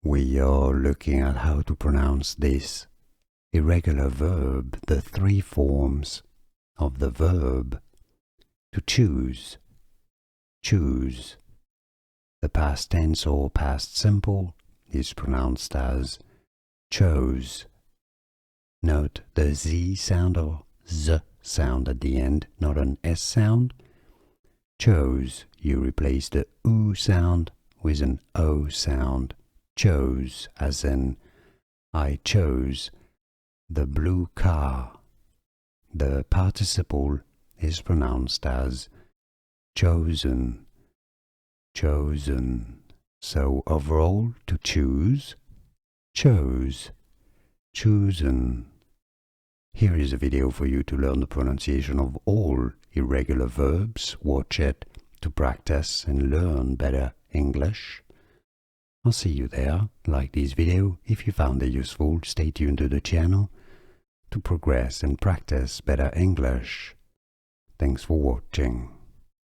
We are looking at how to pronounce this irregular verb, the three forms of the verb to choose. Choose. The past tense or past simple is pronounced as chose. Note the Z sound or Z sound at the end, not an S sound. Chose, you replace the U sound with an O sound. Chose, as in I chose the blue car. The participle is pronounced as chosen. Chosen. So overall, to choose, chose, chosen. Here is a video for you to learn the pronunciation of all irregular verbs. Watch it to practice and learn better English. I'll see you there. Like this video. If you found it useful, stay tuned to the channel to progress and practice better English. Thanks for watching.